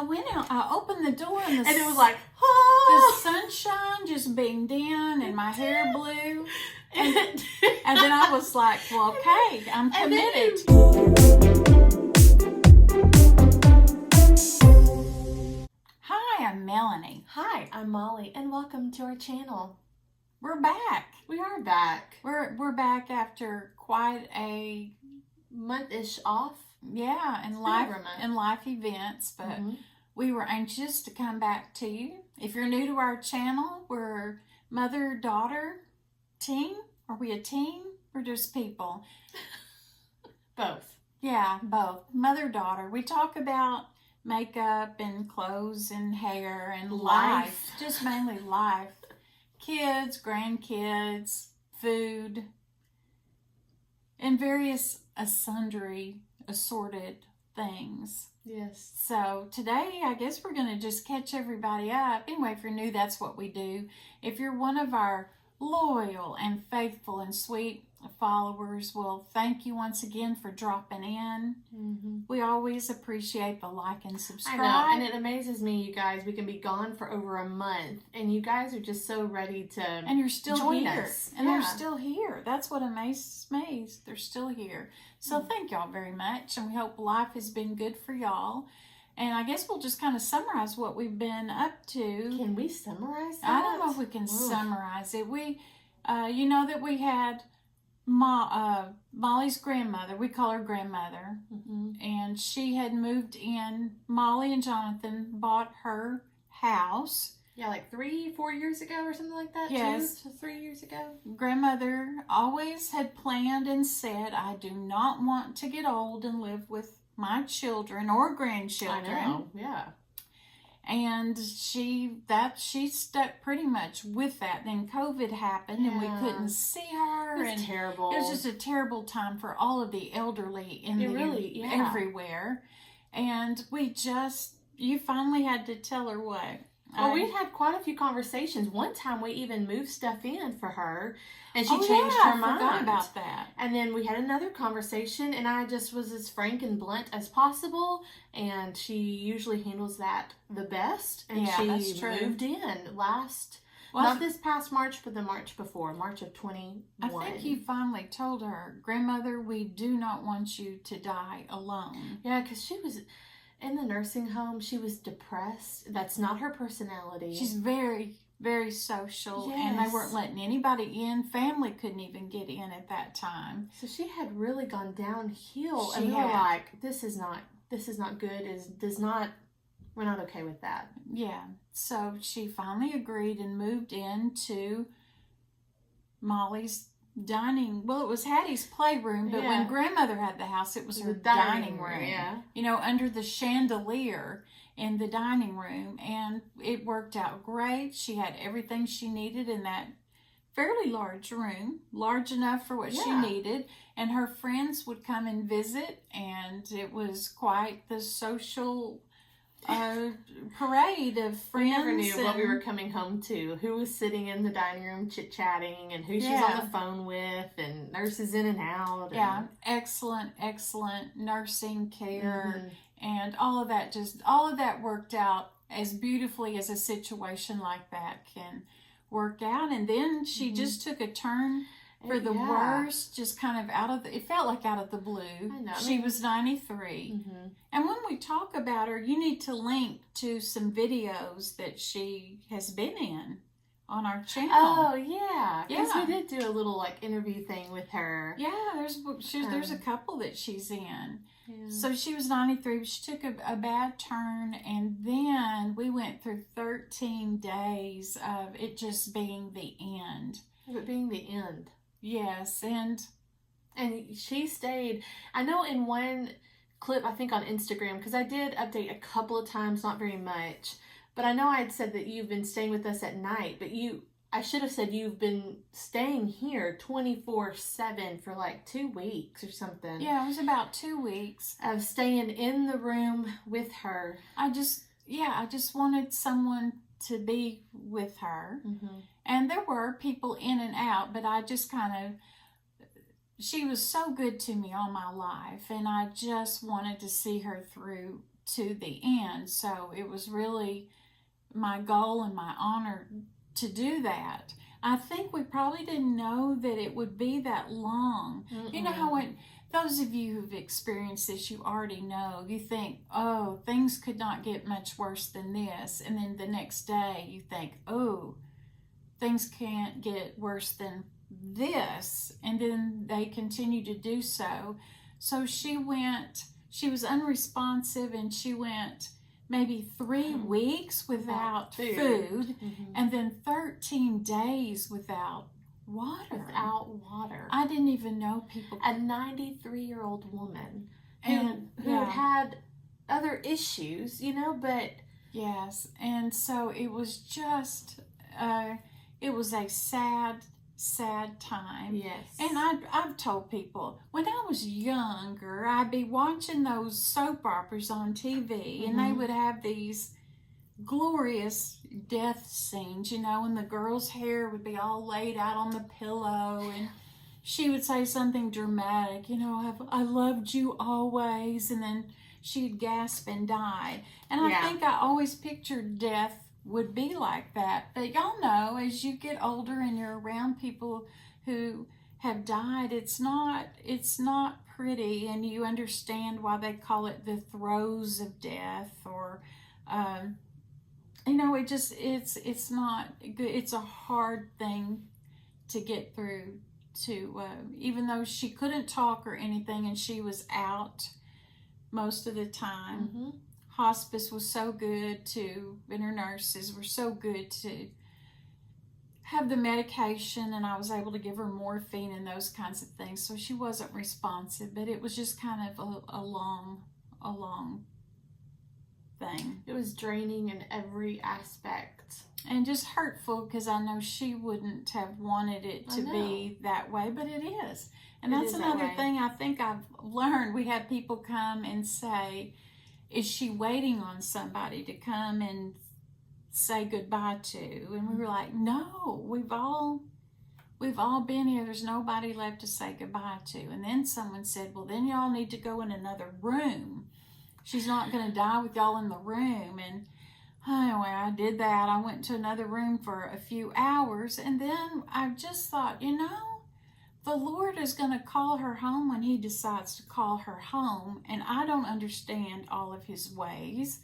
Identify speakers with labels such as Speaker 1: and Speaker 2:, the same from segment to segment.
Speaker 1: went out, I opened the door, and
Speaker 2: it was like,
Speaker 1: the sunshine just beamed in, and my hair blew. And then I was like, well, okay, I'm committed. Hi, I'm Melanie.
Speaker 2: Hi, I'm Molly, and welcome to our channel.
Speaker 1: We're back.
Speaker 2: We are back.
Speaker 1: We're back after quite a
Speaker 2: month-ish off.
Speaker 1: Yeah, and life events, but we were anxious to come back to you. If you're new to our channel, we're mother-daughter team. Are we a team or just people?
Speaker 2: Both.
Speaker 1: Yeah, both. Mother-daughter. We talk about makeup and clothes and hair and life. Just mainly life. Kids, grandkids, food, and various assorted things.
Speaker 2: Yes.
Speaker 1: So today, I guess we're going to just catch everybody up. Anyway, if you're new, that's what we do. If you're one of our loyal and faithful and sweet followers, well, thank you once again for dropping in. We always appreciate the like and subscribe.
Speaker 2: I know, and it amazes me, you guys. We can be gone for over a month, and you guys are just so ready to
Speaker 1: and you're still
Speaker 2: join
Speaker 1: here.
Speaker 2: us.
Speaker 1: And they're still here. That's what amazes me. They're still here. So thank y'all very much, and we hope life has been good for y'all. And I guess we'll just kind of summarize what we've been up to.
Speaker 2: Can we summarize that?
Speaker 1: I don't know if we can summarize it. We, you know that we had Molly's grandmother. We call her grandmother. And she had moved in. Molly and Jonathan bought her house.
Speaker 2: Yeah, like 3-4 years ago or something like that?
Speaker 1: Yes.
Speaker 2: 2 to 3 years ago?
Speaker 1: Grandmother always had planned and said, I do not want to get old and live with my children or grandchildren.
Speaker 2: I know, yeah.
Speaker 1: And she stuck pretty much with that. Then COVID happened and we couldn't see her.
Speaker 2: It was terrible.
Speaker 1: It was just a terrible time for all of the elderly everywhere. And you finally had to tell her what?
Speaker 2: Well, we had quite a few conversations. One time we even moved stuff in for her, and she changed her mind.
Speaker 1: I forgot about that.
Speaker 2: And then we had another conversation, and I just was as frank and blunt as possible, and she usually handles that the best. And she moved in not this past March, but the March before, March of 21.
Speaker 1: I think you finally told her, Grandmother, we do not want you to die alone.
Speaker 2: Yeah, because she was in the nursing home. She was depressed. That's not her personality.
Speaker 1: She's very, very social, and they weren't letting anybody in. Family couldn't even get in at that time.
Speaker 2: So she had really gone downhill, and we were like, this is not good. We're not okay with that.
Speaker 1: Yeah. So she finally agreed and moved into Molly's dining. Well, it was Hattie's playroom, but when Grandmother had the house, it was her dining room.
Speaker 2: Yeah.
Speaker 1: You know, under the chandelier in the dining room, and it worked out great. She had everything she needed in that fairly large room, large enough for what she needed, and her friends would come and visit, and it was quite the social parade of friends.
Speaker 2: We never knew what we were coming home to, who was sitting in the dining room chit-chatting, and who she's on the phone with, and nurses in and out.
Speaker 1: Yeah, excellent nursing care, and all of that worked out as beautifully as a situation like that can work out. And then she just took a turn for the worst, just kind of it felt like out of the blue.
Speaker 2: I know.
Speaker 1: She was 93. And when we talk about her, you need to link to some videos that she has been in on our channel.
Speaker 2: Oh, yeah. Because we did do a little, like, interview thing with her.
Speaker 1: Yeah, there's a couple that she's in.
Speaker 2: Yeah.
Speaker 1: So she was 93. She took a bad turn, and then we went through 13 days of it just being the end.
Speaker 2: Of it being the end.
Speaker 1: Yes, and
Speaker 2: she stayed. I know in one clip, I think on Instagram, because I did update a couple of times, not very much, but I know I had said that you've been staying with us at night, but I should have said you've been staying here 24/7 for like 2 weeks or something.
Speaker 1: Yeah, it was about 2 weeks
Speaker 2: of staying in the room with her.
Speaker 1: I just wanted someone to be with her. And there were people in and out, but I just she was so good to me all my life, and I just wanted to see her through to the end. So it was really my goal and my honor to do that. I think we probably didn't know that it would be that long. You know how when those of you who've experienced this, you already know. You think, oh, things could not get much worse than this. And then the next day you think, oh, things can't get worse than this. And then they continue to do so. So she was unresponsive, and she went maybe 3 weeks without food, and then 13 days without water. I didn't even know people.
Speaker 2: A 93-year-old woman who had other issues, but.
Speaker 1: Yes, and so it was just, it was a sad time.
Speaker 2: Yes.
Speaker 1: And I've told people, when I was younger, I'd be watching those soap operas on TV, and they would have these glorious death scenes, and the girl's hair would be all laid out on the pillow, and she would say something dramatic, I loved you always, and then she'd gasp and die. And I think I always pictured death would be like that. But y'all know, as you get older and you're around people who have died, it's not pretty, and you understand why they call it the throes of death, or it's not good. It's a hard thing to get through, to even though she couldn't talk or anything, and she was out most of the time. Hospice was so good and her nurses were so good to have the medication, and I was able to give her morphine and those kinds of things. So she wasn't responsive, but it was just kind of a long thing.
Speaker 2: It was draining in every aspect.
Speaker 1: And just hurtful, because I know she wouldn't have wanted it to be that way, but it is. And that's another thing I think I've learned. We have people come and say, is she waiting on somebody to come and say goodbye to? And we were like, no, we've all been here. There's nobody left to say goodbye to. And then someone said, well, then y'all need to go in another room. She's not going to die with y'all in the room. And anyway, I did that. I went to another room for a few hours, and then I just thought, the Lord is going to call her home when He decides to call her home, and I don't understand all of His ways,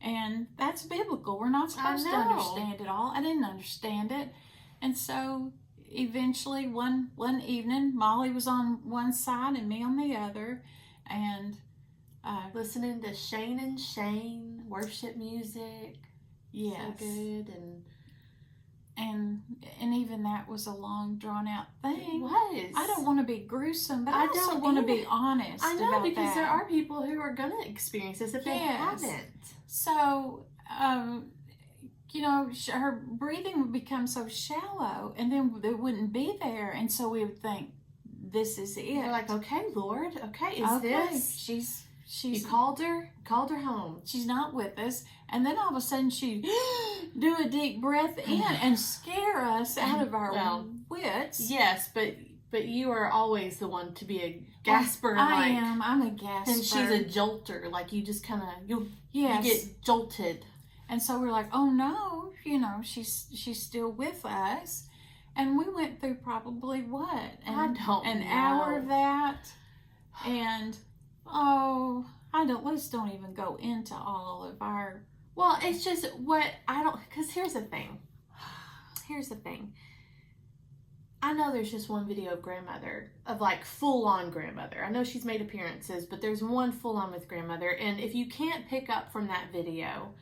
Speaker 1: and that's biblical. We're not supposed to understand it all. I didn't understand it, and so eventually one evening, Molly was on one side and me on the other, and
Speaker 2: listening to Shane and Shane worship music.
Speaker 1: Yes.
Speaker 2: So good,
Speaker 1: and even that was a long, drawn-out thing.
Speaker 2: It was.
Speaker 1: I don't want to be gruesome, but I also want to be honest.
Speaker 2: I know, because there
Speaker 1: are
Speaker 2: are people who are going to experience this if they haven't.
Speaker 1: So, her breathing would become so shallow, and then it wouldn't be there, and so we would think, this is it.
Speaker 2: We're like, okay, Lord, this? You called her home.
Speaker 1: She's not with us. And then all of a sudden she'd do a deep breath in and scare us out of our wits.
Speaker 2: Yes, but you are always the one to be a gasper.
Speaker 1: I am. I'm a gasper.
Speaker 2: And she's a jolter. Like, you just kind of, you get jolted.
Speaker 1: And so we're like, oh no, she's still with us. And we went through probably what? An hour of that. And let's don't even go into all of our.
Speaker 2: Well, it's just because here's the thing. I know there's just one video of grandmother, of like full-on grandmother. I know she's made appearances, but there's one full-on with grandmother. And if you can't pick up from that video,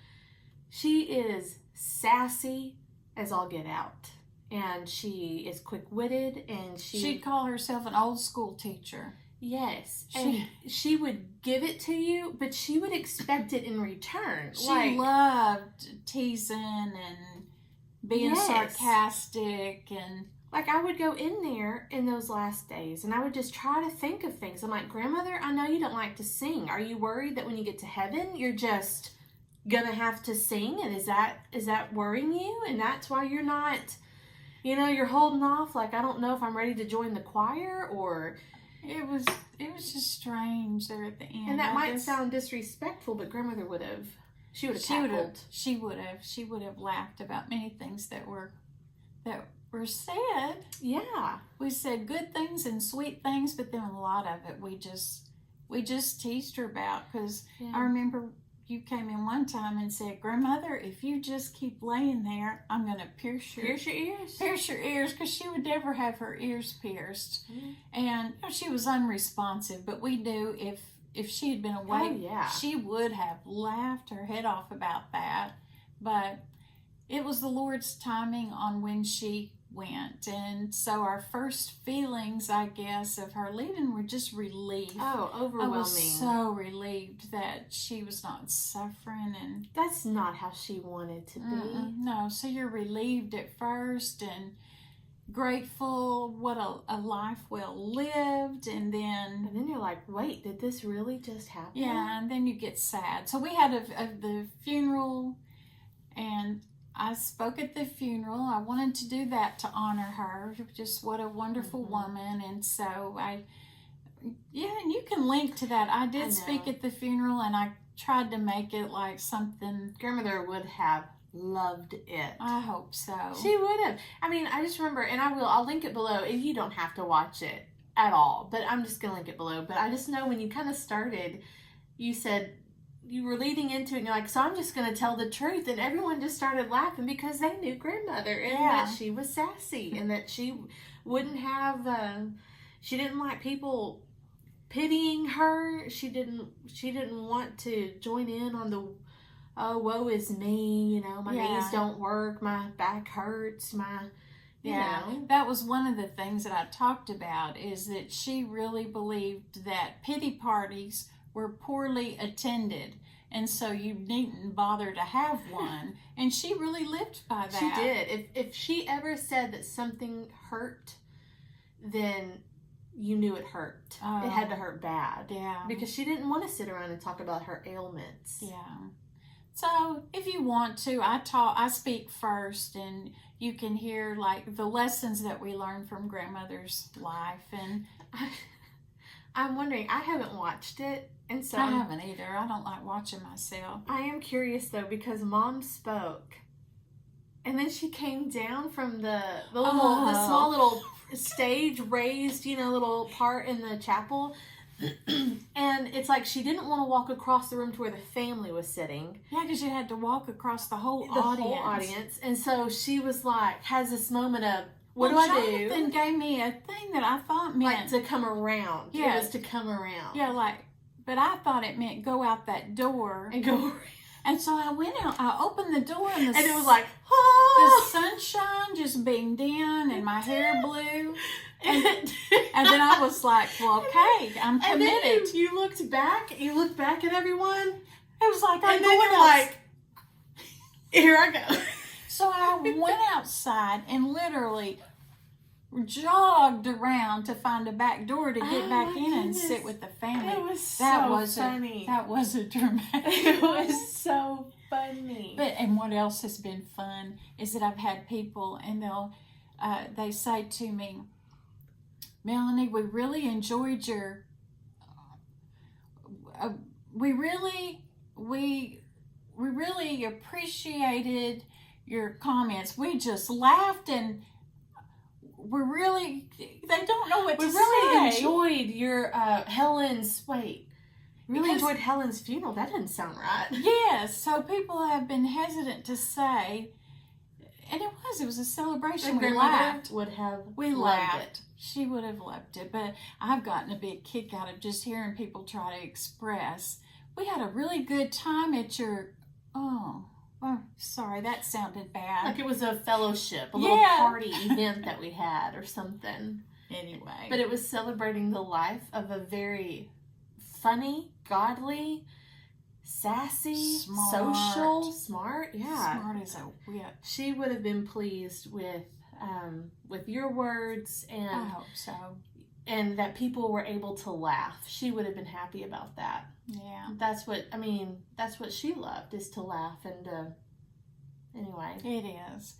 Speaker 2: she is sassy as all get out. And she is quick-witted, and she'd
Speaker 1: call herself an old school teacher.
Speaker 2: Yes, and she would give it to you, but she would expect it in return.
Speaker 1: She loved teasing and being sarcastic, and
Speaker 2: like I would go in there in those last days, and I would just try to think of things. I'm like, grandmother, I know you don't like to sing. Are you worried that when you get to heaven, you're just gonna have to sing? And is that worrying you? And that's why you're not, you're holding off. Like, I don't know if I'm ready to join the choir, or.
Speaker 1: It was just strange there at the end.
Speaker 2: And that might sound disrespectful, but grandmother would have. She would have cackled.
Speaker 1: She would have laughed about many things that were said.
Speaker 2: Yeah.
Speaker 1: We said good things and sweet things, but then a lot of it we just teased her about, because I remember you came in one time and said, "Grandmother, if you just keep laying there, I'm going to pierce your ears." Pierce your ears, because she would never have her ears pierced. Mm-hmm. And she was unresponsive, but we knew if she had been awake, she would have laughed her head off about that. But it was the Lord's timing on when she went. And so our first feelings, I guess, of her leaving were just relief.
Speaker 2: Oh, overwhelming.
Speaker 1: I was so relieved that she was not suffering. And
Speaker 2: that's not how she wanted to be.
Speaker 1: No, so you're relieved at first and grateful, what a life well lived, and then
Speaker 2: you're like, wait, did this really just happen?
Speaker 1: Yeah, and then you get sad. So we had the funeral, and I spoke at the funeral. I wanted to do that to honor her. Just what a wonderful woman. And so and you can link to that. I did speak at the funeral, and I tried to make it like something
Speaker 2: grandmother would have loved it.
Speaker 1: I hope so.
Speaker 2: She would have. I mean, I just remember, and I'll link it below, and you don't have to watch it at all, but I'm just gonna link it below. But I just know when you kind of started, you said you were leading into it, and you're like, so I'm just gonna tell the truth, and everyone just started laughing because they knew grandmother, and that she was sassy, and that she wouldn't have she didn't like people pitying her. She didn't want to join in on the, oh, woe is me, my knees don't work, my back hurts, you know.
Speaker 1: That was one of the things that I talked about, is that she really believed that pity parties were poorly attended, and so you needn't bother to have one. And she really lived by that.
Speaker 2: She did. If she ever said that something hurt, then you knew it hurt. It had to hurt bad.
Speaker 1: Yeah.
Speaker 2: Because she didn't want to sit around and talk about her ailments.
Speaker 1: Yeah. So if you want to, I speak first, and you can hear like the lessons that we learned from grandmother's life. And
Speaker 2: I'm wondering, I haven't watched it, and so
Speaker 1: I haven't either. I don't like watching myself.
Speaker 2: I am curious though, because Mom spoke, and then she came down from the small little stage raised, little part in the chapel. And it's like she didn't want to walk across the room to where the family was sitting.
Speaker 1: Yeah, because you had to walk across the whole audience.
Speaker 2: And so she was like, has this moment of, what do I do?
Speaker 1: Jonathan gave me a thing that I thought meant
Speaker 2: like to come around. Yeah. It was to come around.
Speaker 1: Yeah, but I thought it meant go out that door.
Speaker 2: And go around.
Speaker 1: And so I went out, I opened the door, and
Speaker 2: it was like,
Speaker 1: the sunshine just beamed in, and my hair blew. And then I was like, well, okay, I'm committed.
Speaker 2: And then you looked back at everyone.
Speaker 1: It was like,
Speaker 2: and then you're like, here I go.
Speaker 1: So I went outside and literally jogged around to find a back door to get back in and sit with the family.
Speaker 2: It was so funny.
Speaker 1: That wasn't dramatic.
Speaker 2: It was so funny.
Speaker 1: And what else has been fun is that I've had people, and they say to me, Melanie, we really enjoyed your, we really appreciated your comments. We just laughed, and they don't know what to say.
Speaker 2: We really enjoyed your, enjoyed Helen's funeral. That didn't sound right.
Speaker 1: Yes, so people have been hesitant to say, and it was a celebration. We laughed.
Speaker 2: We loved it.
Speaker 1: She would have loved it, but I've gotten a big kick out of just hearing people try to express. We had a really good time at your, sorry, that sounded bad.
Speaker 2: Like it was a fellowship, a little party event that we had or something.
Speaker 1: Anyway.
Speaker 2: But it was celebrating the life of a very funny, godly, sassy, social, smart. Yeah.
Speaker 1: Smart as a whip.
Speaker 2: She would have been pleased with your words, and
Speaker 1: I hope so.
Speaker 2: And that people were able to laugh. She would have been happy about that.
Speaker 1: Yeah.
Speaker 2: That's what she loved, is to laugh. And anyway.
Speaker 1: It is.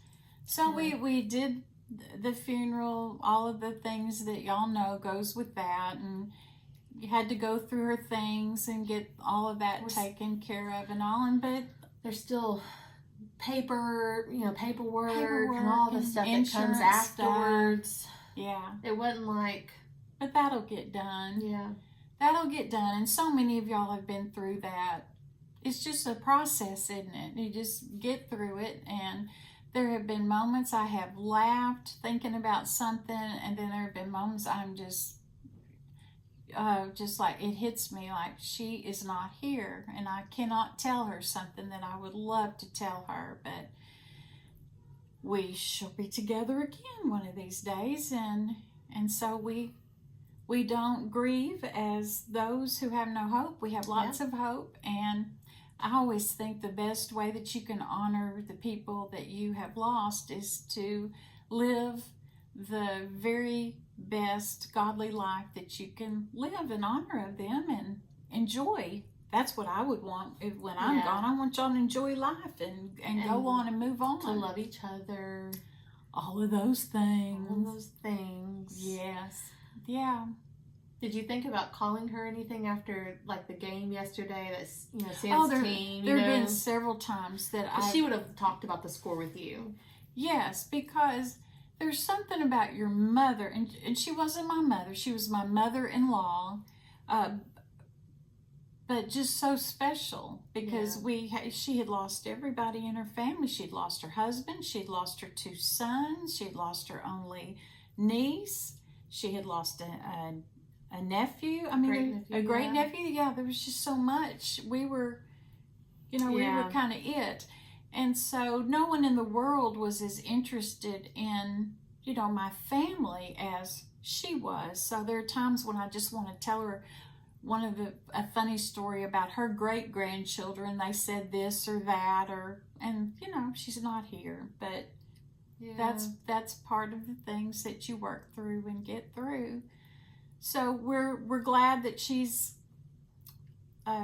Speaker 1: So we did the funeral, all of the things that y'all know goes with that, and you had to go through her things and get all of that taken care of and all. And but
Speaker 2: there's still paperwork and all the stuff that comes afterwards.
Speaker 1: Stuff. Yeah.
Speaker 2: It wasn't like...
Speaker 1: But that'll get done.
Speaker 2: Yeah.
Speaker 1: That'll get done. And so many of y'all have been through that. It's just a process, isn't it? You just get through it. And there have been moments I have laughed thinking about something, and then there have been moments I'm just like, it hits me like she is not here, and I cannot tell her something that I would love to tell her, but we shall be together again one of these days, and so we don't grieve as those who have no hope. We have lots of hope, and I always think the best way that you can honor the people that you have lost is to live the very best godly life that you can live in honor of them and enjoy. That's what I would want when I'm gone. I want y'all to enjoy life and go on and move on.
Speaker 2: To love each other.
Speaker 1: All of those things.
Speaker 2: All of those things.
Speaker 1: Yes. Yeah.
Speaker 2: Did you think about calling her anything after, like, the game yesterday? That's, Sam's team.
Speaker 1: There have been several times that
Speaker 2: she would have talked about the score with you.
Speaker 1: Yes, because there's something about your mother, and she wasn't my mother. She was my mother-in-law, but just so special because she had lost everybody in her family. She'd lost her husband. She'd lost her 2 sons. She'd lost her only niece. She had lost a nephew. I mean, a great nephew. Yeah, there was just so much. We were, we were kind of it. And so no one in the world was as interested in, my family as she was. So there are times when I just want to tell her a funny story about her great-grandchildren. They said this or that, and she's not here. But that's part of the things that you work through and get through. So we're glad that she's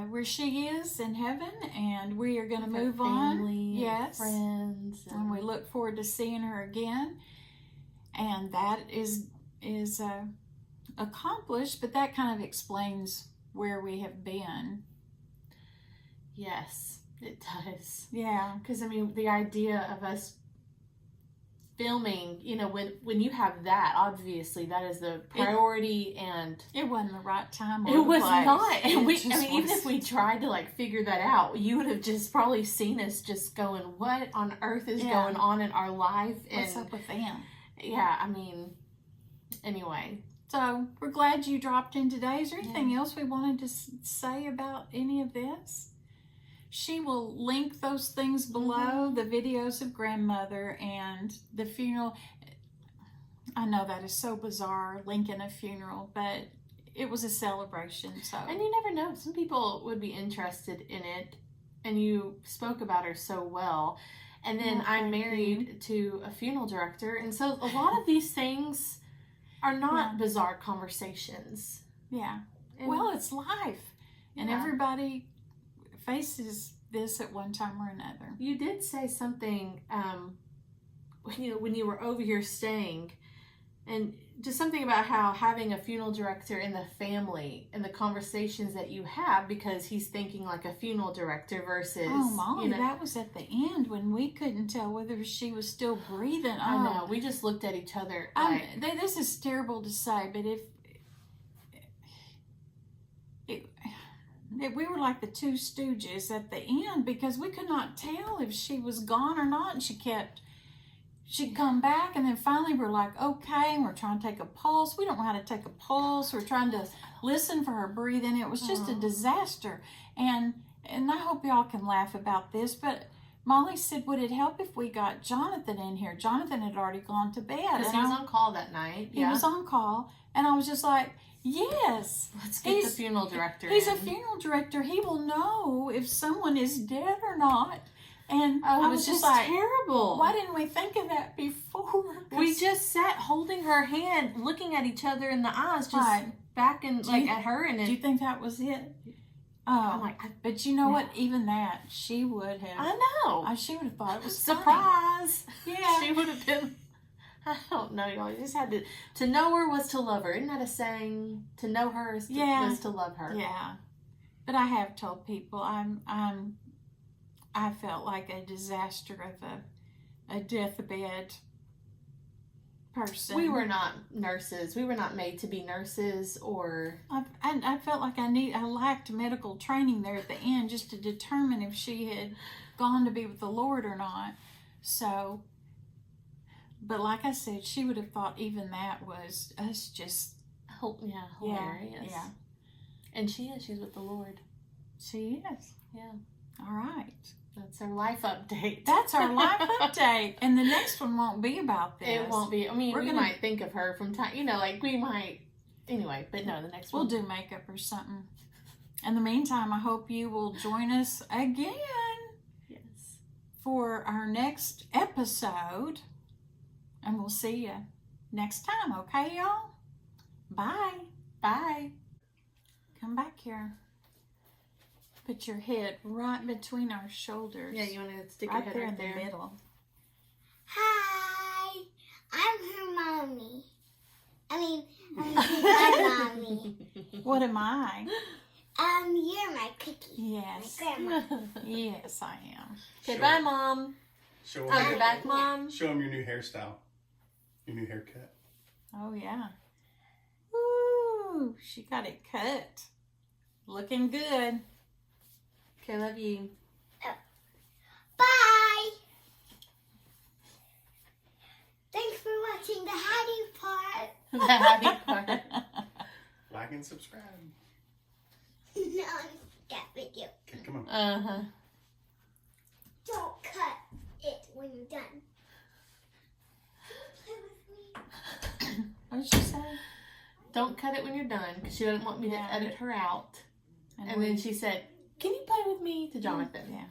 Speaker 1: where she is in heaven, and we are going to move
Speaker 2: family,
Speaker 1: on. Yes,
Speaker 2: friends,
Speaker 1: and we look forward to seeing her again. And that is accomplished, but that kind of explains where we have been.
Speaker 2: Yes, it does.
Speaker 1: Yeah,
Speaker 2: because the idea of us filming, when you have that, obviously that is the priority, and
Speaker 1: it wasn't the right time.
Speaker 2: It was not, and even if we tried to figure that out, you would have just probably seen us just going, "What on earth is going on in our life?" And
Speaker 1: what's up with them?
Speaker 2: Yeah, anyway.
Speaker 1: So we're glad you dropped in today. Is there anything else we wanted to say about any of this? She will link those things below, the videos of grandmother and the funeral. I know that is so bizarre, linking a funeral, but it was a celebration. So,
Speaker 2: and you never know, some people would be interested in it, and you spoke about her so well. And then I'm married to a funeral director, and so a lot of these things are not bizarre conversations.
Speaker 1: Yeah. Well, it's life, and everybody faces this at one time or another.
Speaker 2: You did say something when you were over here staying, and just something about how having a funeral director in the family and the conversations that you have, because he's thinking like a funeral director versus...
Speaker 1: Oh, Molly, that was at the end when we couldn't tell whether she was still breathing.
Speaker 2: I know. We just looked at each other
Speaker 1: this is terrible to say, but we were like the 2 Stooges at the end, because we could not tell if she was gone or not, and she'd come back, and then finally we're like, okay, and we're trying to take a pulse. We don't know how to take a pulse. We're trying to listen for her breathing. It was just a disaster. And I hope y'all can laugh about this, but Molly said, would it help if we got Jonathan in here? Jonathan had already gone to bed.
Speaker 2: Because he was on call that night.
Speaker 1: He was on call, and I was just like, yes.
Speaker 2: Let's get the funeral director
Speaker 1: He's a funeral director. He will know if someone is dead or not. And
Speaker 2: I was just like, terrible.
Speaker 1: Why didn't we think of that before?
Speaker 2: We just sat holding her hand, looking at each other in the eyes, just back and at her. And
Speaker 1: do you think that was it? I'm like, but you know what? Even that, she would have.
Speaker 2: I know.
Speaker 1: She would have thought it was
Speaker 2: surprise.
Speaker 1: Yeah,
Speaker 2: she would have been I don't know, y'all. You just had to know her was to love her. Isn't that a saying? To know her is was to love her.
Speaker 1: Yeah. But I have told people I felt like a disaster of a deathbed person.
Speaker 2: We were not nurses. We were not made to be nurses or...
Speaker 1: I felt like I lacked medical training there at the end just to determine if she had gone to be with the Lord or not. So, but like I said, she would have thought even that was us just...
Speaker 2: hilarious.
Speaker 1: Yeah.
Speaker 2: And she is. She's with the Lord.
Speaker 1: She is.
Speaker 2: Yeah.
Speaker 1: All right.
Speaker 2: That's our life update.
Speaker 1: That's our life update. And the next one won't be about this.
Speaker 2: It won't be. I mean, we might think of her from time, like we might. Anyway, but no, the next one.
Speaker 1: We'll do makeup or something. In the meantime, I hope you will join us again.
Speaker 2: Yes.
Speaker 1: For our next episode. And we'll see you next time. Okay, y'all? Bye.
Speaker 2: Bye.
Speaker 1: Come back here. Put your head right between our shoulders.
Speaker 2: Yeah, you want to stick your head
Speaker 1: there
Speaker 2: right
Speaker 1: in
Speaker 2: there.
Speaker 1: the middle.
Speaker 3: Hi, I'm her mommy. My mommy.
Speaker 1: What am I?
Speaker 3: You're my cookie.
Speaker 1: Yes.
Speaker 3: My grandma.
Speaker 1: Yes, I am.
Speaker 2: Okay, bye, Mom.
Speaker 4: Show
Speaker 2: Oh,
Speaker 4: them
Speaker 2: you're back, Mom?
Speaker 4: Show them your new hairstyle. Your new haircut.
Speaker 1: Oh, yeah. Ooh, she got it cut. Looking good.
Speaker 2: Okay, love you.
Speaker 3: Bye. Thanks for watching the happy part.
Speaker 2: The happy part.
Speaker 4: Like and subscribe.
Speaker 3: No, that video.
Speaker 4: Okay, come on.
Speaker 2: Uh-huh.
Speaker 3: Don't cut it when you're done. Play with me.
Speaker 1: What did she say?
Speaker 2: Don't cut it when you're done, because she didn't want me to edit her out. And
Speaker 1: we-
Speaker 2: then she said, "Can you play with me?" to Jonathan.
Speaker 1: Yeah.